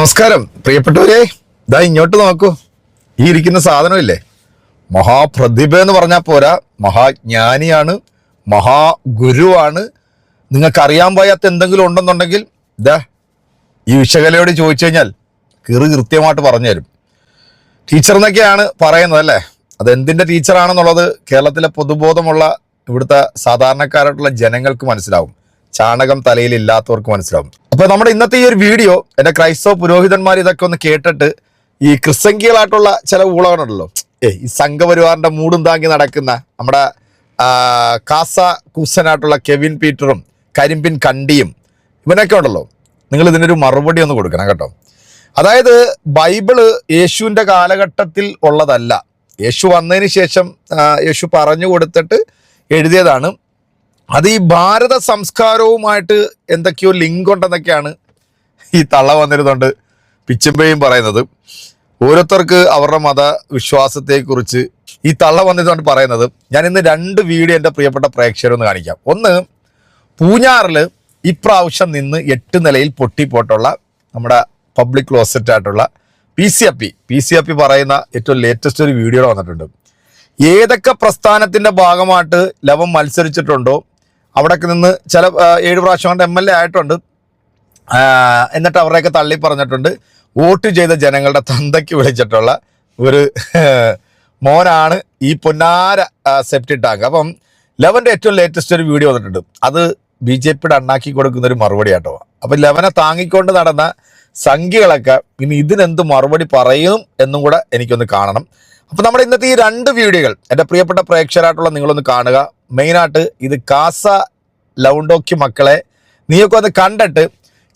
നമസ്കാരം പ്രിയപ്പെട്ടവരെ, ഇതാ ഇങ്ങോട്ട് നോക്കൂ. ഈ ഇരിക്കുന്ന സാധനമില്ലേ, മഹാപ്രതിഭ എന്ന് പറഞ്ഞാൽ പോരാ, മഹാജ്ഞാനിയാണ്, മഹാഗുരുവാണ്. നിങ്ങൾക്ക് അറിയാൻ പോയാത്ത എന്തെങ്കിലും ഉണ്ടെന്നുണ്ടെങ്കിൽ ഇതാ ഈ വിശകലയോട് ചോദിച്ചു കഴിഞ്ഞാൽ കൃത്യമായിട്ട് പറഞ്ഞു തരും. ടീച്ചർ എന്നൊക്കെയാണ് പറയുന്നത് അല്ലേ. അതെന്തിൻ്റെ ടീച്ചറാണെന്നുള്ളത് കേരളത്തിലെ പൊതുബോധമുള്ള ഇവിടുത്തെ സാധാരണക്കാരായിട്ടുള്ള ജനങ്ങൾക്ക് മനസ്സിലാവും, ചാണകം തലയിൽ ഇല്ലാത്തവർക്ക് മനസ്സിലാവും. അപ്പൊ നമ്മുടെ ഇന്നത്തെ ഈ ഒരു വീഡിയോ എന്റെ ക്രൈസ്തവ പുരോഹിതന്മാർ ഇതൊക്കെ ഒന്ന് കേട്ടിട്ട് ഈ ക്രിസ്തങ്കികളായിട്ടുള്ള ചില ഊളകളുണ്ടല്ലോ, ഈ സംഘപരിവാറിന്റെ മൂടും താങ്ങി നടക്കുന്ന നമ്മുടെ കാസ കൂസനായിട്ടുള്ള കെവിൻ പീറ്ററും കരിമ്പിൻ കണ്ടിയും ഇവനൊക്കെ ഉണ്ടല്ലോ, നിങ്ങൾ ഇതിനൊരു മറുപടി ഒന്ന് കൊടുക്കണം കേട്ടോ. അതായത് ബൈബിള് യേശുവിൻ്റെ കാലഘട്ടത്തിൽ ഉള്ളതല്ല, യേശു വന്നതിന് ശേഷം യേശു പറഞ്ഞു കൊടുത്തിട്ട് എഴുതിയതാണ്. അത് ഈ ഭാരത സംസ്കാരവുമായിട്ട് എന്തൊക്കെയോ ലിങ്ക് ഉണ്ടെന്നൊക്കെയാണ് ഈ തള്ള വന്നിരുന്നുണ്ട് പിച്ചുമ്പയും പറയുന്നത്. ഓരോരുത്തർക്ക് അവരുടെ മതവിശ്വാസത്തെക്കുറിച്ച് ഈ തള്ള വന്നിരുന്നുകൊണ്ട് പറയുന്നത്. ഞാൻ ഇന്ന് രണ്ട് വീഡിയോ എൻ്റെ പ്രിയപ്പെട്ട പ്രേക്ഷകരൊന്ന് കാണിക്കാം. ഒന്ന്, പൂഞ്ഞാറിൽ ഇപ്രാവശ്യം നിന്ന് 8 നിലയിൽ പൊട്ടിപ്പോട്ടുള്ള നമ്മുടെ പബ്ലിക് ക്ലോസറ്റ് ആയിട്ടുള്ള പി സി അപ്പി പറയുന്ന ഏറ്റവും ലേറ്റസ്റ്റ് ഒരു വീഡിയോ വന്നിട്ടുണ്ട്. ഏതൊക്കെ പ്രസ്ഥാനത്തിൻ്റെ ഭാഗമായിട്ട് ലവൻ മത്സരിച്ചിട്ടുണ്ടോ അവിടേക്ക് നിന്ന് ചില 7 പ്രാവശ്യം കൊണ്ട് MLA ആയിട്ടുണ്ട്. എന്നിട്ട് അവരെയൊക്കെ തള്ളി പറഞ്ഞിട്ടുണ്ട്. വോട്ട് ചെയ്ത ജനങ്ങളുടെ തന്തയ്ക്ക് വിളിച്ചിട്ടുള്ള ഒരു മോനാണ് ഈ പൊന്നാര സെപ്റ്റി ടാങ്ക്. അപ്പം ലവൻ്റെ ഏറ്റവും ലേറ്റസ്റ്റ് ഒരു വീഡിയോ വന്നിട്ടുണ്ട്. അത് BJPയുടെ അണ്ണാക്കി കൊടുക്കുന്ന ഒരു മറുപടി ആട്ടോ. അപ്പം ലവനെ താങ്ങിക്കൊണ്ട് നടന്ന സംഖ്യകളൊക്കെ ഇനി ഇതിനെന്ത് മറുപടി പറയും എന്നും കൂടെ എനിക്കൊന്ന് കാണണം. അപ്പം നമ്മുടെ ഇന്നത്തെ ഈ രണ്ട് വീഡിയോകൾ എൻ്റെ പ്രിയപ്പെട്ട പ്രേക്ഷകരായിട്ടുള്ള നിങ്ങളൊന്ന് കാണുക. മെയിനായിട്ട് ഇത് കാസ ലൗണ്ടോക്കി മക്കളെ നീയൊക്കെ ഒന്ന് കണ്ടിട്ട്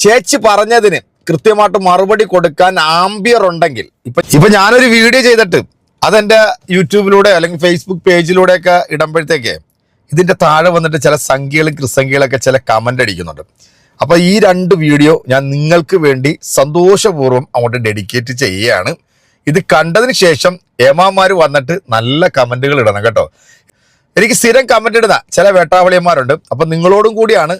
ചേച്ചി പറഞ്ഞതിന് കൃത്യമായിട്ട് മറുപടി കൊടുക്കാൻ ആംബിയർ ഉണ്ടെങ്കിൽ ഇപ്പൊ ഞാനൊരു വീഡിയോ ചെയ്തിട്ട് അതെൻ്റെ യൂട്യൂബിലൂടെ അല്ലെങ്കിൽ ഫേസ്ബുക്ക് പേജിലൂടെയൊക്കെ ഇടുമ്പോഴത്തേക്ക് ഇതിൻ്റെ താഴെ വന്നിട്ട് ചില സംഖ്യകളും ക്രിസംഖ്യകളൊക്കെ ചില കമൻ്റ് അടിക്കുന്നുണ്ട്. അപ്പോൾ ഈ രണ്ട് വീഡിയോ ഞാൻ നിങ്ങൾക്ക് വേണ്ടി സന്തോഷപൂർവ്വം അങ്ങോട്ട് ഡെഡിക്കേറ്റ് ചെയ്യുകയാണ്. ഇത് കണ്ടതിന് ശേഷം ഏമാമാർ വന്നിട്ട് നല്ല കമൻറ്റുകൾ ഇടണം കേട്ടോ. എനിക്ക് സ്ഥിരം കമൻ്റ് ഇടുന്ന ചില വേട്ടാവളിയന്മാരുണ്ട്. അപ്പം നിങ്ങളോടും കൂടിയാണ്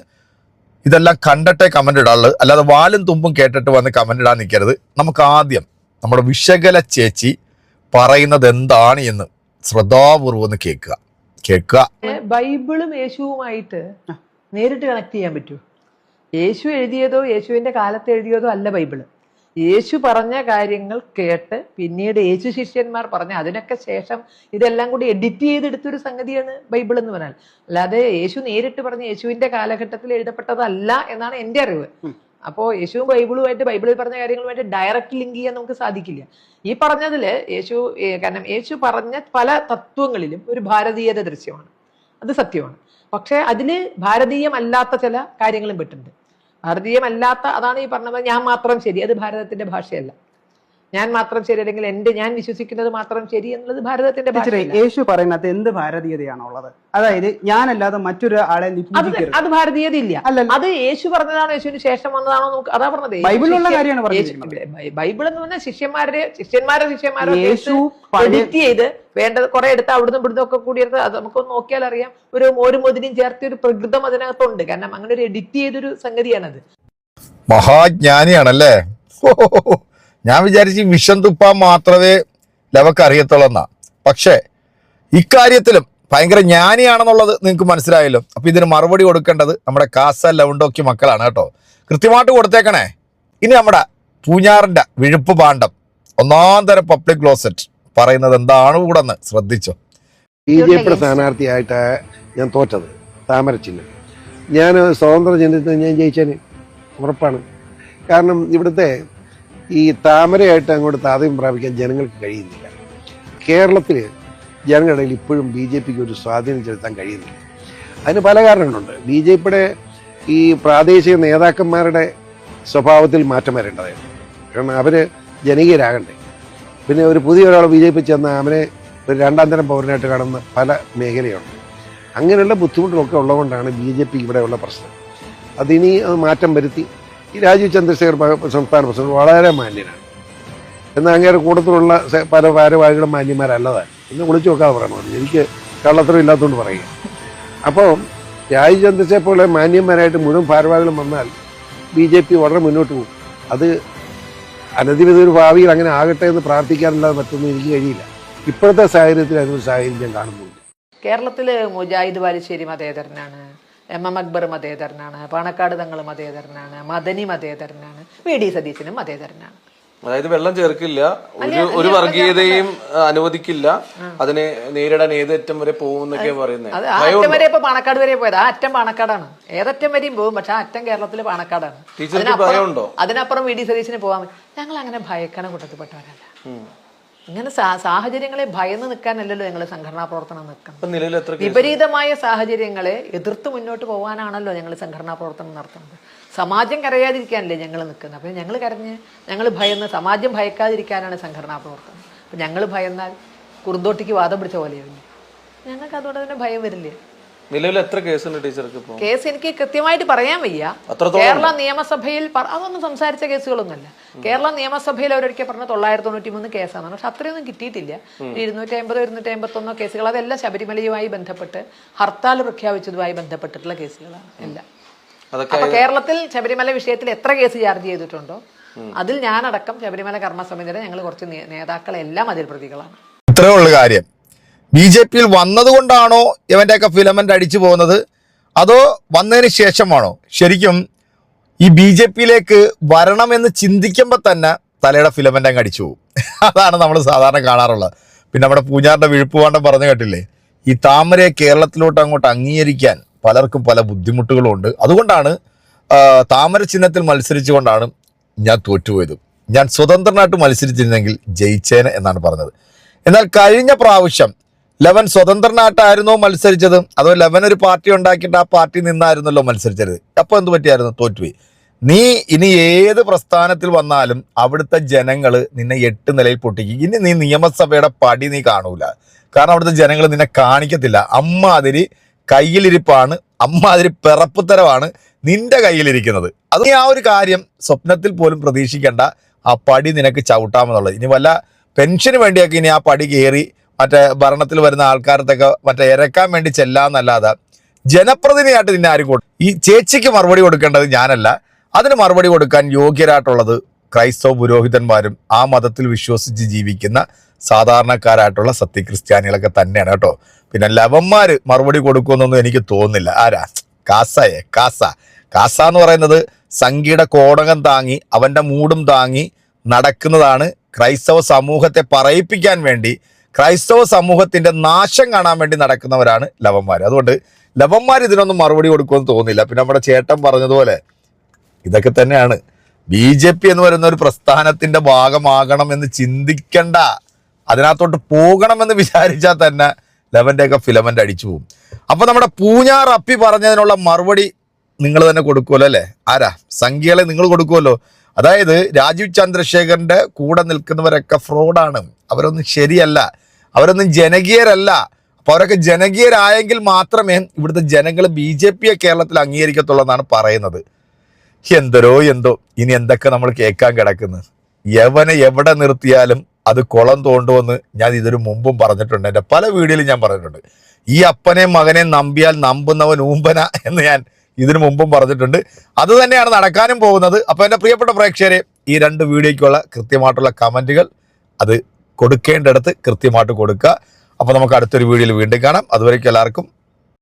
ഇതെല്ലാം കണ്ടിട്ടേ കമൻ്റ് ഇടാനുള്ളത്, അല്ലാതെ വാലും തുമ്പും കേട്ടിട്ട് വന്ന് കമൻ്റ് ഇടാൻ നിൽക്കരുത്. നമുക്ക് ആദ്യം നമ്മുടെ വിശകല ചേച്ചി പറയുന്നത് എന്താണ് എന്ന് ശ്രദ്ധാപൂർവ്വം ഒന്ന് കേൾക്കുക. ബൈബിളും യേശുവുമായിട്ട് നേരിട്ട് കണക്ട് ചെയ്യാൻ പറ്റുമോ? യേശു എഴുതിയതോ യേശുവിൻ്റെ കാലത്ത് എഴുതിയതോ അല്ല ബൈബിള്. യേശു പറഞ്ഞ കാര്യങ്ങൾ കേട്ട് പിന്നീട് യേശു ശിഷ്യന്മാർ പറഞ്ഞ അതിനൊക്കെ ശേഷം ഇതെല്ലാം കൂടി എഡിറ്റ് ചെയ്തെടുത്തൊരു സംഗതിയാണ് ബൈബിൾ എന്ന് പറഞ്ഞാൽ. അല്ലാതെ യേശു നേരിട്ട് പറഞ്ഞ യേശുവിൻ്റെ കാലഘട്ടത്തിൽ എഴുതപ്പെട്ടതല്ല എന്നാണ് എൻ്റെ അറിവ്. അപ്പോൾ യേശുവും ബൈബിളുമായിട്ട് ബൈബിളിൽ പറഞ്ഞ കാര്യങ്ങളുമായിട്ട് ഡയറക്റ്റ് ലിങ്ക് ചെയ്യാൻ നമുക്ക് സാധിക്കില്ല. ഈ പറഞ്ഞതില് കാരണം യേശു പറഞ്ഞ പല തത്വങ്ങളിലും ഒരു ഭാരതീയത ദൃശ്യമാണ്, അത് സത്യമാണ്. പക്ഷെ അതില് ഭാരതീയമല്ലാത്ത ചില കാര്യങ്ങളും പെട്ടുണ്ട്. ഭാരതീയമല്ലാത്ത അതാണ് ഈ പറഞ്ഞത് ഞാൻ മാത്രം ശരി, അത് ഭാരതത്തിന്റെ ഭാഷയല്ല. ഞാൻ മാത്രം ശരി അല്ലെങ്കിൽ ഞാൻ വിശ്വസിക്കുന്നത് മാത്രം ശരി എന്നുള്ളത് ഭാരതത്തിന്റെ ഭാഷയല്ല. യേശു പറയുന്നത് എന്ത് ഭാരതീയതയാണുള്ളത്? അതായത് ഞാനല്ലാതെ മറ്റൊരു ആളെ അത് ഭാരതീയത ഇല്ല. അത് യേശു പറഞ്ഞതാണോ യേശുവിന് ശേഷം വന്നതാണോ നമുക്ക് അതാ പറഞ്ഞത്. ബൈബിളിലുള്ള കാര്യമാണ് പറഞ്ഞത്. ബൈബിൾ എന്ന് പറഞ്ഞാൽ ശിഷ്യന്മാരെ എഡിറ്റ് ചെയ്ത് വേണ്ടത് കുറെ എടുത്ത് അവിടുന്ന് ഇവിടുന്ന് ഒക്കെ കൂടി എടുത്ത് അത് നമുക്കൊന്ന് നോക്കിയാൽ അറിയാം. ഒരു മോരും മൊതിനും ചേർത്ത ഒരു പ്രകൃതം അതിനകത്തുണ്ട്. കാരണം അങ്ങനെ ഒരു എഡിറ്റ് ചെയ്തൊരു സംഗതിയാണത്. മഹാജ്ഞാനിയാണല്ലേ. ഞാൻ വിചാരിച്ച് വിഷം തുപ്പാൻ മാത്രമേ ലവക്ക് അറിയത്തുള്ളൂ. പക്ഷേ ഇക്കാര്യത്തിലും ഭയങ്കര ജ്ഞാനിയാണെന്നുള്ളത് നിങ്ങൾക്ക് മനസ്സിലായല്ലോ. അപ്പൊ ഇതിന് മറുപടി കൊടുക്കേണ്ടത് നമ്മുടെ കാസ ലൗണ്ടോക്കി മക്കളാണ് കേട്ടോ. കൃത്യമായിട്ട് കൊടുത്തേക്കണേ. ഇനി നമ്മുടെ പൂഞ്ഞാറിന്റെ വിഴുപ്പ് പാണ്ഡം ഒന്നാം തരം പബ്ലിക് ക്ലോസറ്റ് പറയുന്നത് എന്താണ് കൂടെ എന്ന് ശ്രദ്ധിച്ചോ. BJPയുടെ സ്ഥാനാർത്ഥിയായിട്ട് ഞാൻ തോറ്റത് താമരച്ചില്ല. ഞാൻ സ്വതന്ത്ര ചിഹ്നത്തിൽ ഞാൻ ജയിച്ചതിന് ഉറപ്പാണ്. കാരണം ഇവിടുത്തെ ഈ താമരയായിട്ട് അങ്ങോട്ട് താതയും പ്രാപിക്കാൻ ജനങ്ങൾക്ക് കഴിയുന്നില്ല. കേരളത്തിൽ ജനങ്ങളുടെ ഇടയിൽ ഇപ്പോഴും BJPക്ക് ഒരു സ്വാധീനം ചെലുത്താൻ കഴിയുന്നില്ല. അതിന് പല കാരണങ്ങളുണ്ട്. BJPയുടെ ഈ പ്രാദേശിക നേതാക്കന്മാരുടെ സ്വഭാവത്തിൽ മാറ്റം വരേണ്ടതായിരുന്നു. കാരണം അവർ ജനകീയരാകണ്ടേ. പിന്നെ ഒരു പുതിയ ഒരാൾ BJP ചെന്നാൽ അവനെ ഒരു രണ്ടാം തരം പൗരനായിട്ട് കാണുന്ന പല മേഖലയുണ്ട്. അങ്ങനെയുള്ള ബുദ്ധിമുട്ടുകളൊക്കെ ഉള്ളതുകൊണ്ടാണ് BJP ഇവിടെയുള്ള പ്രശ്നം. അതിനി മാറ്റം വരുത്തി. ഈ രാജീവ് ചന്ദ്രശേഖർ സംസ്ഥാന പ്രസിഡന്റ് വളരെ മാന്യനാണ്. എന്നാൽ അങ്ങേരെ കൂട്ടത്തിലുള്ള പല ഭാരവാഹികളും മാന്യന്മാരല്ലതാണ്. എന്നെ വിളിച്ചു നോക്കാതെ പറയണം, എനിക്ക് കള്ളത്തരം ഇല്ലാത്തതുകൊണ്ട് പറയുക. അപ്പോൾ രാജീവ് ചന്ദ്രശേഖർ പോലെ മാന്യന്മാരായിട്ട് മുഴുവൻ ഭാരവാഹികളും വന്നാൽ BJP വളരെ മുന്നോട്ട് പോകും. അത് അനധിവിധ ഒരു ഭാവിയിൽ അങ്ങനെ ആകട്ടെ എന്ന് പ്രാർത്ഥിക്കാനല്ലാതെ മറ്റൊന്നും എനിക്ക് കഴിയില്ല. ഇപ്പോഴത്തെ സാഹചര്യത്തിൽ അതിനൊരു സാഹചര്യം ഞാൻ കാണുന്നില്ല. കേരളത്തിൽ മുജാഹിദ് ബാലുശ്ശേരി മതേതരനാണ്, എം അക്ബർ മതേതരനാണ്, പാണക്കാട് തങ്ങൾ മതേതരനാണ്, മദനി മതേതരനാണ്, വി.ഡി. സതീശനും മതേതരനാണ്. അതായത് വെള്ളം ചേർക്കില്ല, ഒരു വർഗീയതയും അനുവദിക്കില്ല, അതിനെ നേരിടാൻ ഏതറ്റം വരെ പോകും എന്നൊക്കെ പറയുന്നത്. അത് ആ അറ്റം വരെ ഇപ്പൊ പാണക്കാട് വരെ പോയത്, ആ അറ്റം പാണക്കാടാണ്. ഏതറ്റം വരെയും പോകും, പക്ഷെ ആ അറ്റം കേരളത്തിലെ പാണക്കാടാണ്. ഭയമുണ്ടോ? അതിനപ്പുറം വി.ഡി. സതീശന് പോകാൻ ഞങ്ങൾ അങ്ങനെ ഭയക്കണ കൂട്ടത്തിൽപ്പെട്ടവരല്ല. ഇങ്ങനെ സാഹചര്യങ്ങളെ ഭയന്ന് നിൽക്കാനല്ലല്ലോ ഞങ്ങൾ സംഘടനാ പ്രവർത്തനം നിൽക്കുന്നത്. വിപരീതമായ സാഹചര്യങ്ങളെ എതിർത്ത് മുന്നോട്ട് പോകാനാണല്ലോ ഞങ്ങൾ സംഘടനാ പ്രവർത്തനം നടത്തുന്നത്. സമാജം കരയാതിരിക്കാനല്ലേ ഞങ്ങൾ നിൽക്കുന്നത്. അപ്പം ഞങ്ങൾ കരഞ്ഞ്, ഞങ്ങൾ ഭയന്ന്, സമാജം ഭയക്കാതിരിക്കാനാണ് സംഘടനാ പ്രവർത്തനം. അപ്പം ഞങ്ങൾ ഭയന്നാൽ കുറുന്തോട്ടിക്ക് വാദം പിടിച്ച പോലെയാവില്ലേ? ഞങ്ങൾക്ക് അതോടെ തന്നെ ഭയം വരില്ലേ? നിലവിൽ എത്ര കേസുണ്ട് ടീച്ചർക്ക്? കേസ് എനിക്ക് കൃത്യമായിട്ട് പറയാൻ വയ്യ. കേരള നിയമസഭയിൽ അതൊന്നും സംസാരിച്ച കേസുകളൊന്നുമല്ല. കേരള നിയമസഭയിൽ അവരൊരിക്കൽ പറഞ്ഞ 993 കേസാണ്. പക്ഷെ അത്രയൊന്നും കിട്ടിയിട്ടില്ല. 250 251 കേസുകൾ, അതെല്ലാം ശബരിമലയുമായി ബന്ധപ്പെട്ട് ഹർത്താൽ പ്രഖ്യാപിച്ചതുമായി ബന്ധപ്പെട്ടിട്ടുള്ള കേസുകളാണ് എല്ലാം. അപ്പൊ കേരളത്തിൽ ശബരിമല വിഷയത്തിൽ എത്ര കേസ് ചാർജ് ചെയ്തിട്ടുണ്ടോ അതിൽ ഞാനടക്കം ശബരിമല കർമ്മസമിതിയുടെ ഞങ്ങൾ കുറച്ച് നേതാക്കളെല്ലാം അതിൽ പ്രതികളാണ്. ഇത്രേ ഉള്ളു കാര്യം. BJP-യിൽ വന്നതുകൊണ്ടാണോ ഇവൻ്റെയൊക്കെ ഫിലമെന്റ് അടിച്ചു പോകുന്നത്, അതോ വന്നതിന് ശേഷമാണോ? ശരിക്കും ഈ BJP-യിലേക്ക് വരണമെന്ന് ചിന്തിക്കുമ്പോൾ തന്നെ തലയുടെ ഫിലമെന്റ് അങ്ങ് അടിച്ചു പോകും. അതാണ് നമ്മൾ സാധാരണ കാണാറുള്ളത്. പിന്നെ നമ്മുടെ പൂഞ്ഞാറിന്റെ വിഴുപ്പുവാണ്ടം പറഞ്ഞു കേട്ടില്ലേ, ഈ താമരയെ കേരളത്തിലോട്ട് അങ്ങോട്ട് അംഗീകരിക്കാൻ പലർക്കും പല ബുദ്ധിമുട്ടുകളും ഉണ്ട്. അതുകൊണ്ടാണ് താമര ചിഹ്നത്തിൽ മത്സരിച്ചുകൊണ്ടാണ് ഞാൻ തോറ്റുപോയത്. ഞാൻ സ്വതന്ത്രനായിട്ട് മത്സരിച്ചിരുന്നെങ്കിൽ ജയിച്ചേനെ എന്നാണ് പറഞ്ഞത്. എന്നാൽ കഴിഞ്ഞ പ്രാവശ്യം ലെവൻ സ്വതന്ത്രനായിട്ടായിരുന്നോ മത്സരിച്ചത്, അതോ ലെവൻ ഒരു പാർട്ടി ഉണ്ടാക്കിയിട്ട് ആ പാർട്ടി നിന്നായിരുന്നല്ലോ മത്സരിച്ചത്? അപ്പോൾ എന്ത് പറ്റിയായിരുന്നു? തോറ്റുപോയി. നീ ഇനി ഏത് പ്രസ്ഥാനത്തിൽ വന്നാലും അവിടുത്തെ ജനങ്ങൾ നിന്നെ 8 നിലയിൽ പൊട്ടിക്കും. ഇനി നീ നിയമസഭയുടെ പടി നീ കാണൂല. കാരണം അവിടുത്തെ ജനങ്ങൾ നിന്നെ കാണിക്കത്തില്ല. അമ്മാതിരി കയ്യിലിരിപ്പാണ്, അമ്മാതിരി പിറപ്പുത്തരമാണ് നിന്റെ കയ്യിലിരിക്കുന്നത്. അത് നീ ആ ഒരു കാര്യം സ്വപ്നത്തിൽ പോലും പ്രതീക്ഷിക്കേണ്ട. ആ പടി നിനക്ക് ചവിട്ടാമെന്നുള്ളത്. ഇനി വല്ല പെൻഷന് വേണ്ടിയൊക്കെ ഇനി ആ പടി കയറി മറ്റേ ഭരണത്തിൽ വരുന്ന ആൾക്കാരത്തൊക്കെ മറ്റേ ഇരക്കാൻ വേണ്ടി ചെല്ലാന്നല്ലാതെ ജനപ്രതിനിധിയായിട്ട് നിന്നെ ആരും കൊടുക്കും. ഈ ചേച്ചിക്ക് മറുപടി കൊടുക്കേണ്ടത് ഞാനല്ല. അതിന് മറുപടി കൊടുക്കാൻ യോഗ്യരായിട്ടുള്ളത് ക്രൈസ്തവ പുരോഹിതന്മാരും ആ മതത്തിൽ വിശ്വസിച്ച് ജീവിക്കുന്ന സാധാരണക്കാരായിട്ടുള്ള സത്യക്രിസ്ത്യാനികളൊക്കെ തന്നെയാണ് കേട്ടോ. പിന്നെ ലവന്മാർ മറുപടി കൊടുക്കുമെന്നൊന്നും എനിക്ക് തോന്നുന്നില്ല. ആരാ? കാസ എന്ന് പറയുന്നത് സംഖ്യയുടെ കോടകം താങ്ങി അവൻ്റെ മൂടും താങ്ങി നടക്കുന്നതാണ്. ക്രൈസ്തവ സമൂഹത്തെ പറയിപ്പിക്കാൻ വേണ്ടി, ക്രൈസ്തവ സമൂഹത്തിന്റെ നാശം കാണാൻ വേണ്ടി നടക്കുന്നവരാണ് ലവന്മാർ. അതുകൊണ്ട് ലവന്മാർ ഇതിനൊന്നും മറുപടി കൊടുക്കുമെന്ന് തോന്നുന്നില്ല. പിന്നെ നമ്മുടെ ചേട്ടൻ പറഞ്ഞതുപോലെ ഇതൊക്കെ തന്നെയാണ്. BJP എന്ന് പറയുന്ന ഒരു പ്രസ്ഥാനത്തിന്റെ ഭാഗമാകണം എന്ന് ചിന്തിക്കണ്ട. അതിനകത്തോട്ട് പോകണമെന്ന് വിചാരിച്ചാൽ തന്നെ ലെവൻ്റെയൊക്കെ ഫിലമെന്റ് അടിച്ചു പോകും. അപ്പൊ നമ്മുടെ പൂഞ്ഞാർ അപ്പി പറഞ്ഞതിനുള്ള മറുപടി നിങ്ങൾ തന്നെ കൊടുക്കുമല്ലോ അല്ലേ? ആരാ? സംഖ്യകളെ നിങ്ങൾ കൊടുക്കുമല്ലോ. അതായത് രാജീവ് ചന്ദ്രശേഖരന്റെ കൂടെ നിൽക്കുന്നവരൊക്കെ ഫ്രോഡാണ്, അവരൊന്നും ശരിയല്ല, അവരൊന്നും ജനകീയരല്ല. അപ്പൊ അവരൊക്കെ ജനകീയരായെങ്കിൽ മാത്രമേ ഇവിടുത്തെ ജനങ്ങൾ BJP-യെ കേരളത്തിൽ അംഗീകരിക്കത്തുള്ളൂ എന്നാണ് പറയുന്നത്. എന്തോ ഇനി എന്തൊക്കെ നമ്മൾ കേൾക്കാൻ കിടക്കുന്നു. യവനെ എവിടെ നിർത്തിയാലും അത് കുളം തോണ്ടുമെന്ന് ഞാൻ ഇതിനു മുമ്പും പറഞ്ഞിട്ടുണ്ട്. എൻ്റെ പല വീഡിയോയിലും ഞാൻ പറഞ്ഞിട്ടുണ്ട്. ഈ അപ്പനെയും മകനെയും നമ്പിയാൽ നമ്പുന്നവൻ ഊമ്പന എന്ന് ഞാൻ ഇതിനു മുമ്പും പറഞ്ഞിട്ടുണ്ട്. അത് തന്നെയാണ് നടക്കാനും പോകുന്നത്. അപ്പോൾ എൻ്റെ പ്രിയപ്പെട്ട പ്രേക്ഷകരെ, ഈ 2 വീഡിയോയ്ക്കുള്ള കൃത്യമായിട്ടുള്ള കമൻറ്റുകൾ അത് കൊടുക്കേണ്ടടുത്ത് കൃത്യമായിട്ട് കൊടുക്കുക. അപ്പോൾ നമുക്ക് അടുത്തൊരു വീഡിയോയിൽ വീണ്ടും കാണാം. അതുവരേക്കും എല്ലാവർക്കും